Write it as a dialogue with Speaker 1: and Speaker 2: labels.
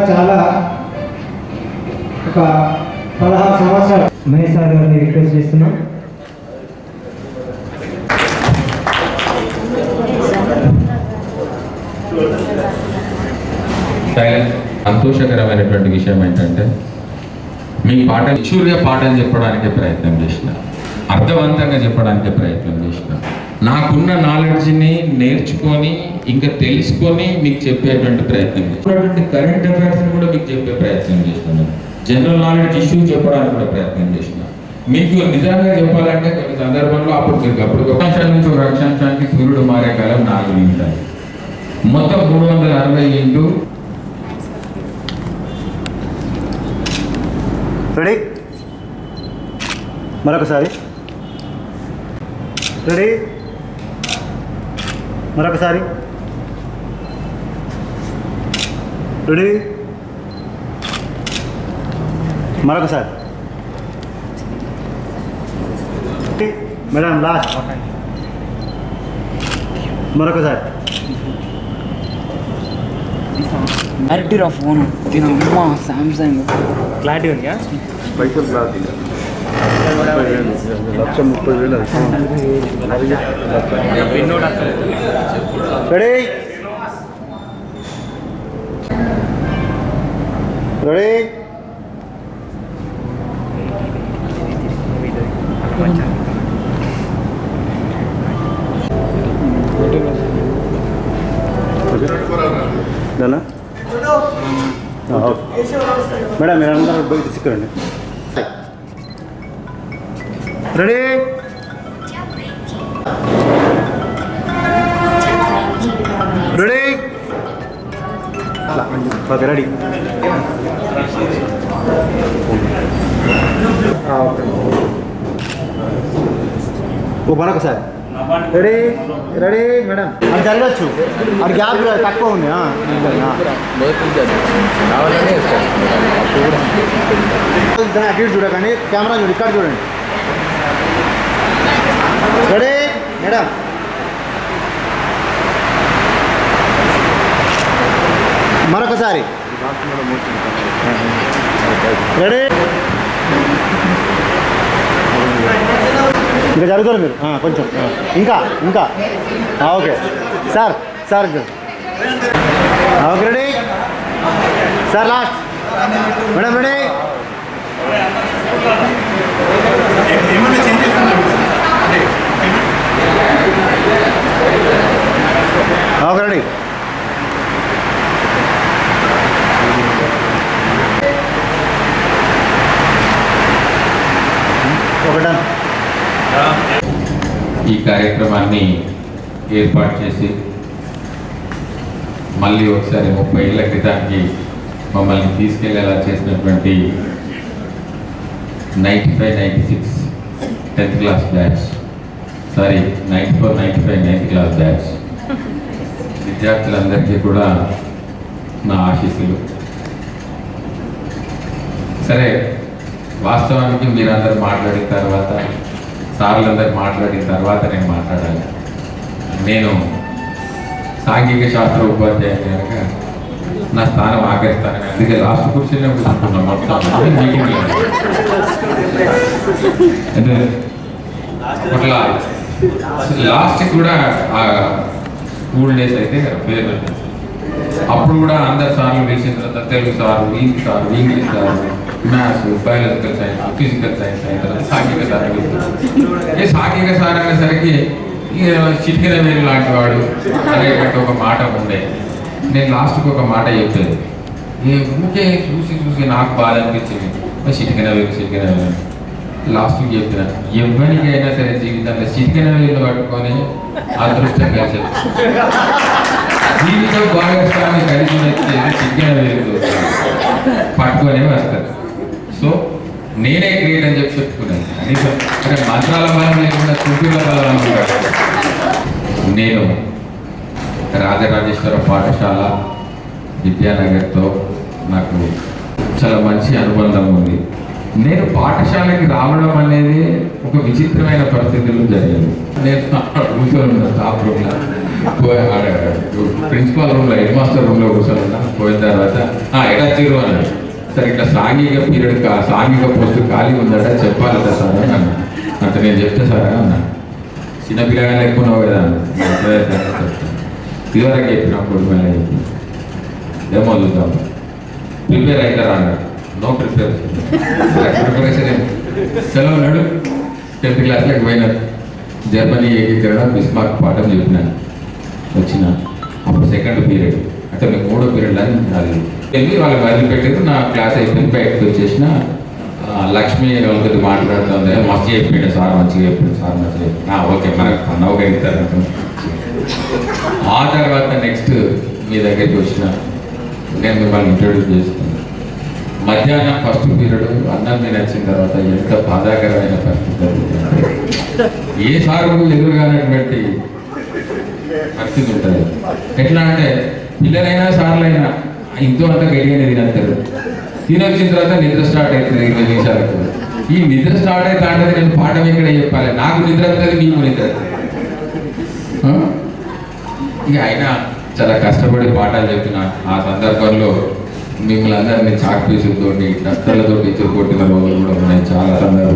Speaker 1: చాలా ఒక 16 సంవత్సరాలు మహేష్ సార్ గారిని రిక్వెస్ట్ చేస్తున్నాం.
Speaker 2: సంతోషకరమైనటువంటి విషయం ఏంటంటే మీ పాట షూర్గా పాఠం చెప్పడానికి ప్రయత్నం చేసిన, అర్థవంతంగా చెప్పడానికి ప్రయత్నం చేసిన, నాకున్న నాలెడ్జ్ని నేర్చుకొని ఇంకా తెలుసుకొని మీకు చెప్పేటువంటి ప్రయత్నం చేసినటువంటి కరెంట్ అఫైర్స్ని కూడా మీకు చెప్పే ప్రయత్నం చేస్తున్నాను. జనరల్ నాలెడ్జ్ ఇష్యూ చెప్పడానికి కూడా ప్రయత్నం చేసిన. మీకు నిజంగా చెప్పాలంటే కొన్ని సందర్భంలో అప్పుడు ఒక అంశాల నుంచి ఒక అక్షాంశానికి సూర్యుడు మారే కాలం 4 నిమిషాలు, మొత్తం 360 ఇంటూ.
Speaker 3: రెడీ, మరొకసారి రెడీ, మరొకసారి రెడీ, మరొకసారి మేడం లాస్ట్, మరొకసారి
Speaker 4: క్లారిటీ రా ఫోన్ తినమ్మా సామ్సంగ్
Speaker 3: క్లారిటీ ఉందా?
Speaker 5: పైసలు క్లారిటీ 1,30,000
Speaker 3: రెడీ, రెడీ, మేడం మీరు అందరూ బయట తీసుకురండి. Ready, ready, okay ready. ఓ మరొకసారి రెడీ, రెడీ మేడం. అది జరగచ్చు, అది గ్యాప్ తక్కువ ఉంది. అటు చూడకండి, కెమెరా చూడు, ఇక్కడ చూడండి. రెడీ మేడం, మరొకసారి రెడీ. ఇంకా జరుగుతారు మీరు కొంచెం ఇంకా ఇంకా okay sir, sir okay ready sir. Last madam ready. Okay ready. ఒకటా
Speaker 2: ఈ కార్యక్రమాన్ని ఏర్పాటు చేసి మళ్ళీ ఒకసారి 30 ఏళ్ల క్రితానికి మమ్మల్ని తీసుకెళ్లేలా చేసినటువంటి 95-96 10th class batch, sorry 94-95 9th class batch విద్యార్థులందరికీ కూడా నా ఆశీస్సులు. సరే, వాస్తవానికి మీరందరూ మాట్లాడిన తర్వాత, సార్లందరూ మాట్లాడిన తర్వాత నేను మాట్లాడాలి. నేను సాంఘిక శాస్త్ర ఉపాధ్యాయుని కనుక నా స్థానం ఆకరిస్తానని, అందుకే లాస్ట్ కూర్చొని కూర్చుంటున్నాం మొత్తం మీటింగ్లో. అట్లా లాస్ట్ కూడా స్కూల్ డేస్ అయితే ఫేర్వెల్, అప్పుడు కూడా అందరు సార్లు వేసిన తర్వాత Telugu sir, Hindi sir, English sir, maths, biological science, physical science అయిన తర్వాత సాంఘిక సార్ ఏ సాంఘిక సార్ అనేసరికి చిటికెన వేలు లాంటి వాడు అనేటువంటి ఒక మాట ఉండే. నేను లాస్ట్కి ఒక మాట చెప్పేది, ఊరికే చూసి నాకు బాధ అనిపించింది, చిటికెన వేలు లాస్ట్కి చెప్పిన, ఎవరికైనా సరే జీవితంలో చిటికెన వేలు పట్టుకొని అదృష్టం కలిసేది, జీవితం భాగస్వామి కలిసి వచ్చేది చిటికెన వేలు పట్టుకొనే వస్తారు. సో నేనే గ్రేట్ అని చెప్పి చెప్పుకున్నాను. కనీసం అంటే మంత్రాల బలం లేకుండా చుట్టూల బలం అనుకుంటాను. నేను రాజరాజేశ్వర పాఠశాల విద్యానగర్తో నాకు చాలా మంచి అనుబంధం ఉంది. నేను పాఠశాలకి రావడం అనేది ఒక విచిత్రమైన పరిస్థితుల్లో జరిగింది. నేను కూర్చొని ఉన్నా స్టాఫ్ రూమ్లో, ప్రిన్సిపాల్ రూమ్లో, హెడ్ మాస్టర్ రూమ్లో కూర్చొని ఉన్నా. పోయిన తర్వాత ఎడా చిరు అన్నాడు. సార్ ఇట్లా సాంఘిక పీరియడ్ సాంఘిక పోస్ట్ ఖాళీ ఉందట చెప్పాలట సార్ అని అన్నా. అంటే నేను చెప్తే సార్ అని అన్నా. చిన్నపిల్లగానే ఎక్కున్నావు కదా చెప్తాను. ఇదివరకు చెప్పినప్పుడు మళ్ళీ చెప్పి ఏమో చూద్దాం, ప్రిపేర్ అవుతారా అన్నాడు. నో ప్రిపరేషన్ సెలవు నాడు 10th క్లాస్లోకి పోయినారు. జర్మనీ ఏకీకరణ బిస్మార్క్ పాఠం చెప్పినాను. వచ్చిన అప్పుడు 2nd పీరియడ్ అంటే మీకు 3వ పీరియడ్ అని అది వెళ్ళి వాళ్ళు వదిలిపెట్టారు. నా క్లాస్ అయిపోయింది, బయటకు వచ్చేసిన. లక్ష్మి వాళ్ళతో మాట్లాడుతుంది, మస్తు చెప్పాడు సార్, మంచిగా చెప్పాడు సార్, మంచిగా చెప్పాడు. ఓకే మనకు నవ్వుగలుగుతారు. ఆ తర్వాత నెక్స్ట్ మీ దగ్గరికి వచ్చిన నేను మిమ్మల్ని ఇంట్రొడ్యూస్ చేసుకున్నాను. మధ్యాహ్నం 1st పీరియడ్ అన్నం నేను వచ్చిన తర్వాత ఎంత బాధాకరమైన పరిస్థితి, ఏ సారు ఎదురుగానటువంటి పరిస్థితి ఉంటుంది. ఎట్లా అంటే పిల్లలైనా సార్లైనా ఇంతో అంతా గడిగానే తినంటారు. తినొచ్చిన తర్వాత నిద్ర స్టార్ట్ అవుతుంది 20 నిమిషాలకు. ఈ నిద్ర స్టార్ట్ అవుతా అంటే నేను పాఠం ఎక్కడ చెప్పాలి, నాకు నిద్ర వస్తుంది, మీకు నిద్ర వస్తుంది. ఇక అయినా చాలా కష్టపడి పాఠాలు చెప్పిన ఆ సందర్భంలో మిమ్మల్ని అందరినీ చాక్ పీసులతోటి డస్టర్లతో టీచర్ కొట్టిన రోజులు కూడా ఉన్నాయి చాలా సందర్భాలు.